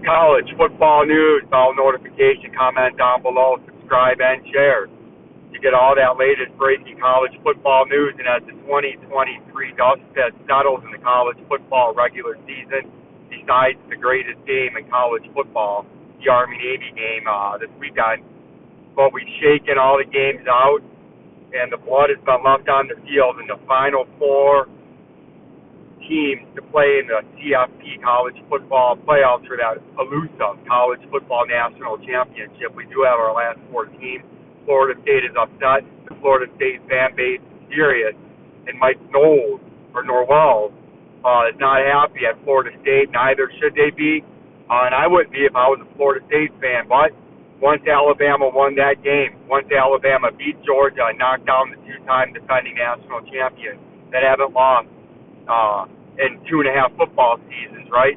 college football news, bell notification, comment down below, subscribe and share. You get all that latest breaking college football news, and as the 2023 dust settles in the college football regular season, decides the greatest game in college football, the Army-Navy game this weekend. But we've shaken all the games out, and the blood has been left on the field in the final four teams to play in the CFP college football playoffs for that elusive college football national championship. We do have our last four teams. Florida State is upset. The Florida State fan base is furious. And Mike Knowles, or Norwell, is not happy at Florida State. Neither should they be. And I wouldn't be if I was a Florida State fan. But once Alabama won that game, once Alabama beat Georgia and knocked down the two-time defending national champions that haven't lost in 2.5 football seasons, right?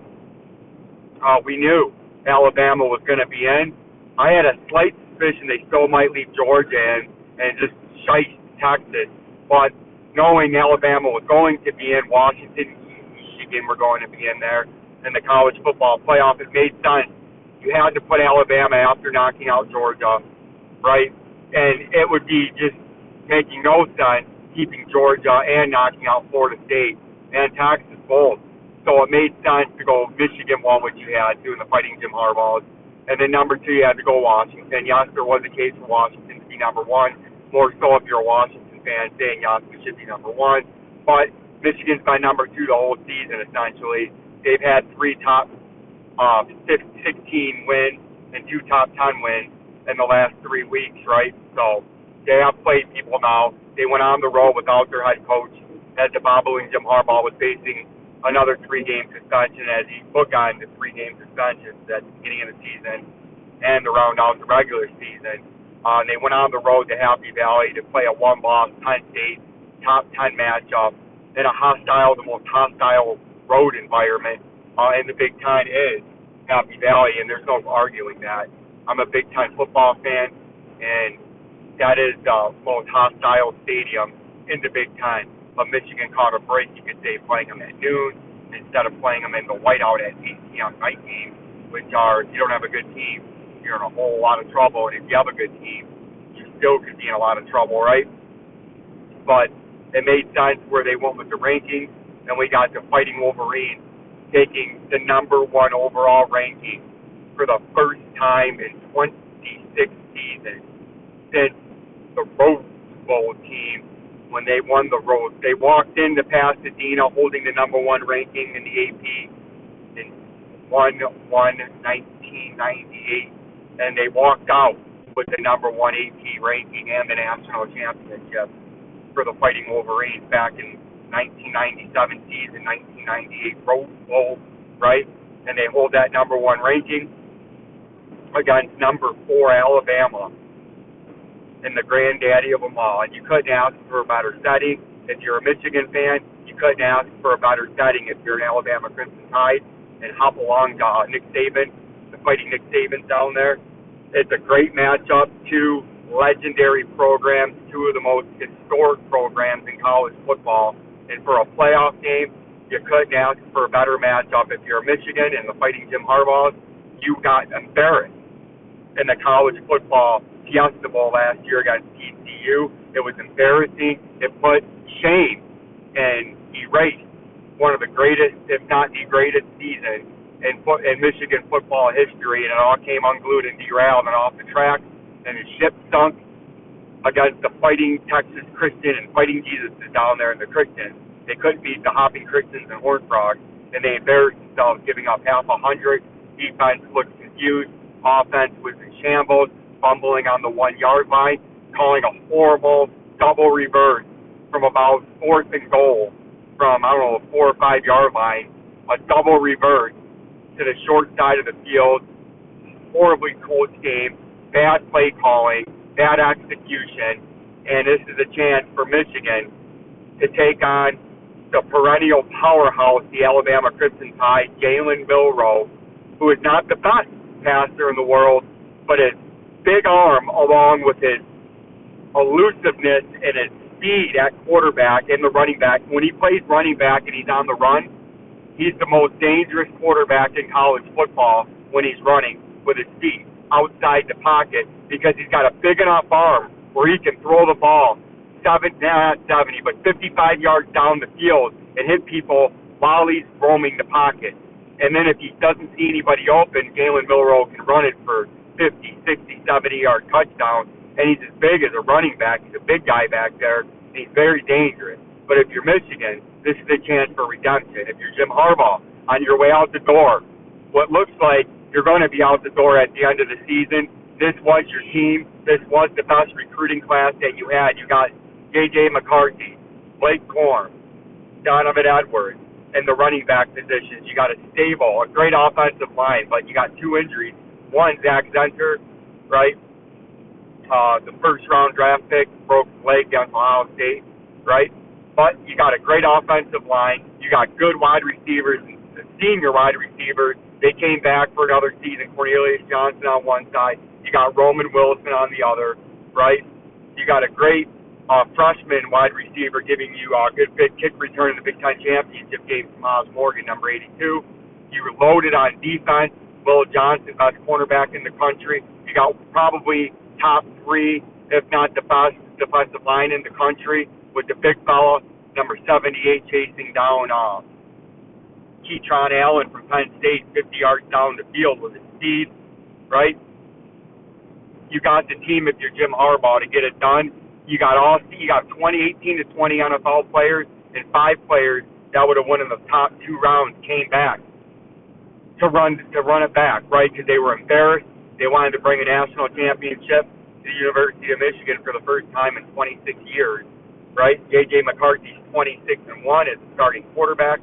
We knew Alabama was going to be in. I had a slight suspicion they still might leave Georgia in and just shite Texas. But knowing Alabama was going to be in, Washington, Michigan were going to be in there, and the college football playoff, it made sense. You had to put Alabama after knocking out Georgia, right? And it would be just making no sense keeping Georgia and knocking out Florida State and Texas both. So it made sense to go Michigan one, which you had doing the Fighting Jim Harbaughs. And then number two, you had to go Washington. Yes, there was a case for Washington to be number one. More so if you're a Washington fan saying, yes, we should be number one. But Michigan's been number two the whole season, essentially. They've had three top 16 wins and two top 10 wins in the last 3 weeks, right? So they have played people now. They went on the road without their head coach, as the bobbling Jim Harbaugh was facing another 3-game suspension as he bookended the 3-game suspensions at the beginning of the season and to round out the regular season. They went on the road to Happy Valley to play a one-loss Penn State top 10 matchup in a hostile, the most hostile road environment in the Big Ten is Happy Valley, and there's no arguing that. I'm a Big Ten football fan, and that is the most hostile stadium in the Big Ten. But Michigan caught a break, you could say, playing them at noon instead of playing them in the whiteout at 8 p.m. night games, which are, if you don't have a good team, you're in a whole lot of trouble. And if you have a good team, you still could be in a lot of trouble, right? But it made sense where they went with the rankings, and we got the Fighting Wolverines taking the number one overall ranking for the first time in 26 seasons since the Rose Bowl team. When they won the Rose, they walked into Pasadena holding the number one ranking in the AP in 1998, and they walked out with the number one AP ranking and the national championship for the Fighting Wolverines back in 1997 season, 1998 Rose Bowl, right? And they hold that number one ranking against number 4 Alabama and the granddaddy of them all. And you couldn't ask for a better setting. If you're a Michigan fan, you couldn't ask for a better setting if you're an Alabama Crimson Tide and hop along to Nick Saban, the Fighting Nick Saban down there. It's a great matchup. Two legendary programs, two of the most historic programs in college football. And for a playoff game, you couldn't ask for a better matchup. If you're Michigan and the Fighting Jim Harbaughs, you got embarrassed in the college football Fiesta Bowl last year against TCU. It was embarrassing. It put shame and erased one of the greatest, if not the greatest season in Michigan football history, and it all came unglued and derailed and off the track, and the ship sunk against the Fighting Texas Christian and Fighting Jesus is down there in the Christians. They couldn't beat the Hopping Christians and Horned Frogs, and they embarrassed themselves, giving up half 100. Defense looked confused. Offense was in shambles, fumbling on the 1-yard line, calling a horrible double reverse from about 4th and goal from, I don't know, a 4 or 5 yard line, a double reverse to the short side of the field. Horribly coached game, bad play calling, bad execution, and this is a chance for Michigan to take on the perennial powerhouse, the Alabama Crimson Tide, Jalen Milroe, who is not the best passer in the world, but his big arm, along with his elusiveness and his speed at quarterback and the running back. When he plays running back and he's on the run, he's the most dangerous quarterback in college football when he's running with his feet outside the pocket because he's got a big enough arm where he can throw the ball not 70, but 55 yards down the field and hit people while he's roaming the pocket. And then if he doesn't see anybody open, Jalen Milroe can run it for 50, 60, 70-yard touchdown. And he's as big as a running back. He's a big guy back there, and he's very dangerous. But if you're Michigan, this is a chance for redemption. If you're Jim Harbaugh, on your way out the door, what looks like you're going to be out the door at the end of the season, this was your team. This was the best recruiting class that you had. You got J.J. McCarthy, Blake Corum, Donovan Edwards, and the running back positions. You got a stable, a great offensive line, but you got two injuries. One, Zach Zentor, right? The first-round draft pick broke his leg against Ohio State, right? But you got a great offensive line. You got good wide receivers, the senior wide receivers. They came back for another season. Cornelius Johnson on one side. You got Roman Wilson on the other, right? You got a great freshman wide receiver giving you a good kick return in the Big Ten Championship game from Miles Morgan, number 82. You were loaded on defense. Will Johnson, best cornerback in the country. You got probably top three, if not the best defensive line in the country with the big fella, number 78, chasing down Keytron Allen from Penn State, 50 yards down the field with his speed, right? You got the team if you're Jim Harbaugh to get it done. You got 18 to 20 NFL players and 5 players that would have won in the top 2 rounds came back to run it back, right? Because they were embarrassed. They wanted to bring a national championship to the University of Michigan for the first time in 26 years, right? J.J. McCarthy's 26-1 as a starting quarterback.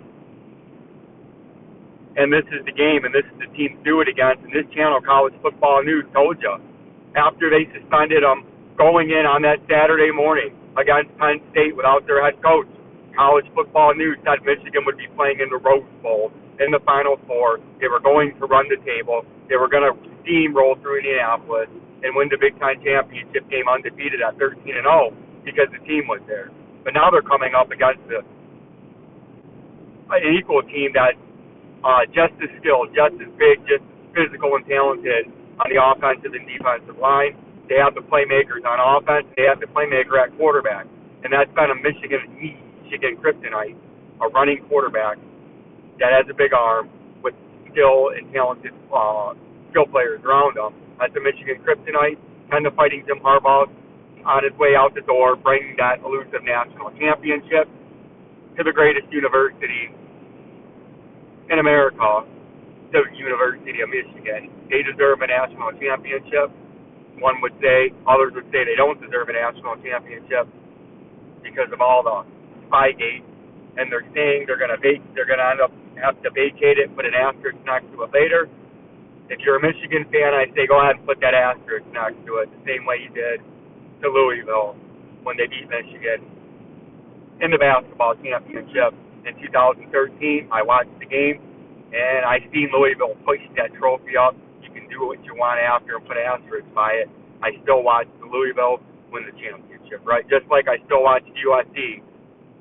And this is the game, and this is the team to do it against. And this channel, College Football News, told you after they suspended them going in on that Saturday morning against Penn State without their head coach, College Football News said Michigan would be playing in the Rose Bowl in the Final Four. They were going to run the table. They were going to steamroll through Indianapolis and win the Big Ten Championship game undefeated at 13-0 because the team was there. But now they're coming up against an equal team that's just as skilled, just as big, just as physical and talented on the offensive and defensive line. They have the playmakers on offense. They have the playmaker at quarterback. And that's been a Michigan kryptonite, a running quarterback that has a big arm with skill and talented skill players around him. That's a Michigan kryptonite. Kind of fighting Jim Harbaugh on his way out the door, bringing that elusive national championship to the greatest university in America, the University of Michigan. They deserve a national championship. One would say, others would say they don't deserve a national championship because of all the Spygate, and they're saying they're going to end up have to vacate it, put an asterisk next to it later. If you're a Michigan fan, I say go ahead and put that asterisk next to it, the same way you did to Louisville when they beat Michigan in the basketball championship in 2013. I watched the game, and I seen Louisville push that trophy up. You can do what you want after and put an asterisk by it. I still watched the Louisville win the championship, right? Just like I still watched USC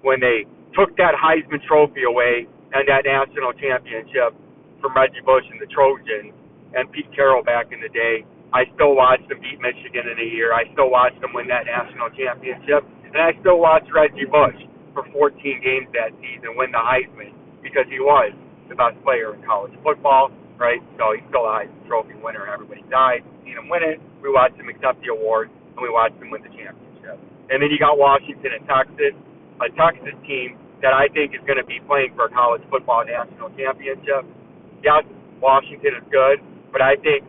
when they took that Heisman Trophy away and that national championship from Reggie Bush and the Trojans and Pete Carroll back in the day. I still watched them beat Michigan in a year. I still watched them win that national championship. And I still watched Reggie Bush for 14 games that season win the Heisman because he was the best player in college football, right? So he's still a Heisman Trophy winner. Everybody died. Seen him win it. We watched him accept the award, and we watched him win the championship. And then you got Washington and Texas, a Texas team that I think is going to be playing for a college football national championship. Yes, Washington is good, but I think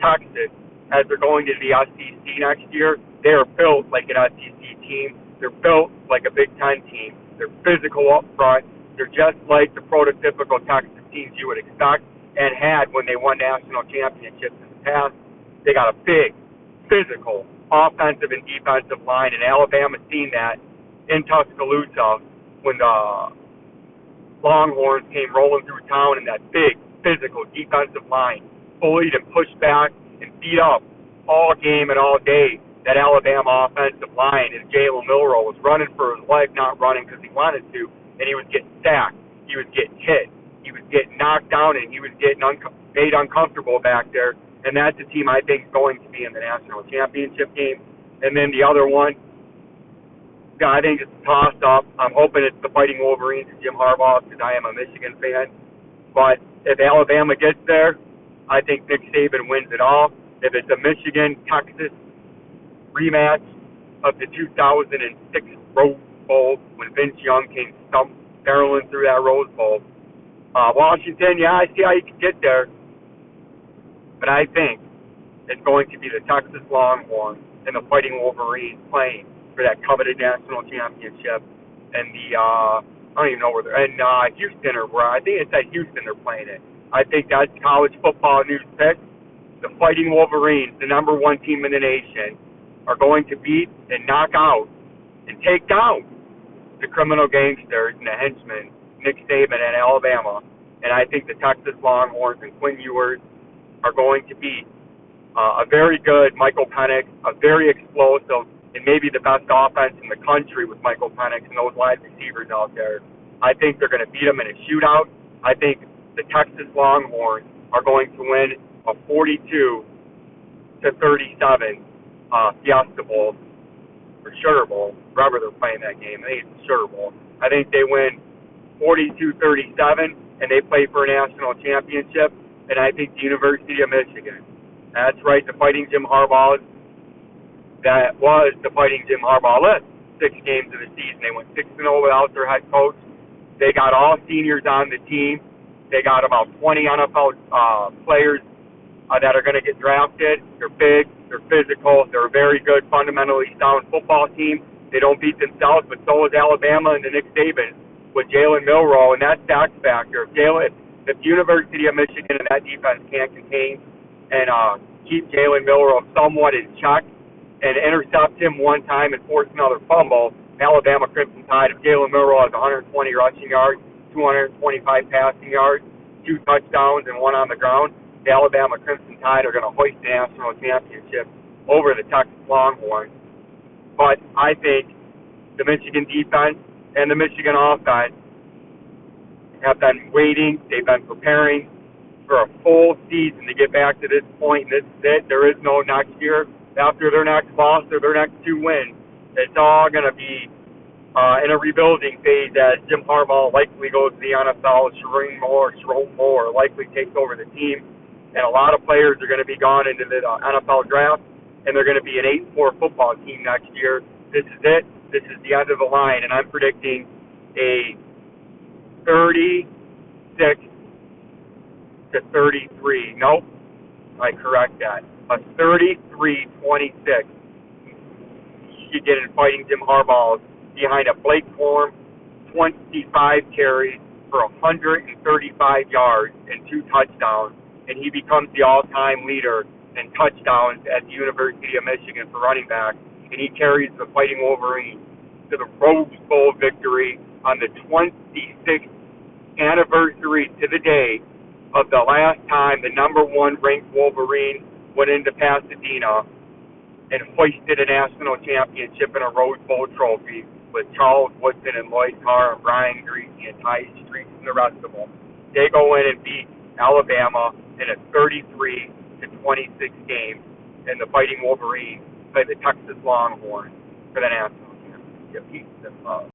Texas, as they're going to the SEC next year, they are built like an SEC team. They're built like a Big Ten team. They're physical up front. They're just like the prototypical Texas teams you would expect and had when they won national championships in the past. They got a big, physical, offensive and defensive line, and Alabama's seen that in Tuscaloosa when the Longhorns came rolling through town, and that big, physical defensive line bullied and pushed back and beat up all game and all day that Alabama offensive line. And Jalen Milroe was running for his life, not running because he wanted to, and he was getting sacked. He was getting hit. He was getting knocked down and he was getting made uncomfortable back there. And that's a team I think is going to be in the national championship game. And then the other one, I think it's a toss-up. I'm hoping it's the Fighting Wolverines and Jim Harbaugh because I am a Michigan fan. But if Alabama gets there, I think Nick Saban wins it all. If it's a Michigan-Texas rematch of the 2006 Rose Bowl when Vince Young came barreling through that Rose Bowl, Washington, yeah, I see how you can get there. But I think it's going to be the Texas Longhorns and the Fighting Wolverines playing for that coveted national championship. And I don't even know where they're, and Houston or where, I think it's at Houston they're playing it. I think that's college football news pick. The Fighting Wolverines, the number one team in the nation, are going to beat and knock out and take down the criminal gangsters and the henchmen, Nick Saban at Alabama. And I think the Texas Longhorns and Quinn Ewers are going to beat a very good Michael Penix, a very explosive, and maybe the best offense in the country with Michael Penix and those wide receivers out there. I think they're going to beat them in a shootout. I think the Texas Longhorns are going to win a 42-37 Fiesta Bowl or Sugar Bowl, wherever they're playing that game. I think it's the Sugar Bowl. I think they win 42-37, and they play for a national championship. And I think the University of Michigan. That's right, the Fighting Jim Harbaugh. That was the Fighting Jim Harbaugh list. 6 games of the season. They went 6-0 without their head coach. They got all seniors on the team. They got about 20 NFL players that are going to get drafted. They're big. They're physical. They're a very good, fundamentally sound football team. They don't beat themselves, but so is Alabama and the Nick Saban with Jalen Milroe, and that's the X factor. If the University of Michigan and that defense can't contain and keep Jalen Milroe somewhat in check and intercept him one time and force another fumble, Alabama Crimson Tide, if Jalen Milroe has 120 rushing yards, 225 passing yards, 2 touchdowns, and 1 on the ground, the Alabama Crimson Tide are going to hoist the national championship over the Texas Longhorns. But I think the Michigan defense and the Michigan offense have been waiting, they've been preparing for a full season to get back to this point, and this is it. There is no next year. After their next loss or their next 2 wins, it's all going to be in a rebuilding phase as Jim Harbaugh likely goes to the NFL, Sherrone Moore likely takes over the team, and a lot of players are going to be gone into the NFL draft, and they're going to be an 8-4 football team next year. This is it. This is the end of the line, and I'm predicting a 36-33. Nope, I correct that. A 33-26. You get in Fighting Jim Harbaugh behind a Blake Corum, 25 carries for 135 yards and 2 touchdowns, and he becomes the all-time leader in touchdowns at the University of Michigan for running back, and he carries the Fighting Wolverines to the Rose Bowl victory on the 26th anniversary to the day of the last time the number 1 ranked Wolverine went into Pasadena and hoisted a national championship in a Rose Bowl trophy with Charles Woodson and Lloyd Carr and Brian Greasy and Ty Streets and the rest of them. They go in and beat Alabama in a 33-26 game, and the Fighting Wolverines play the Texas Longhorns for the national championship. Peace and love.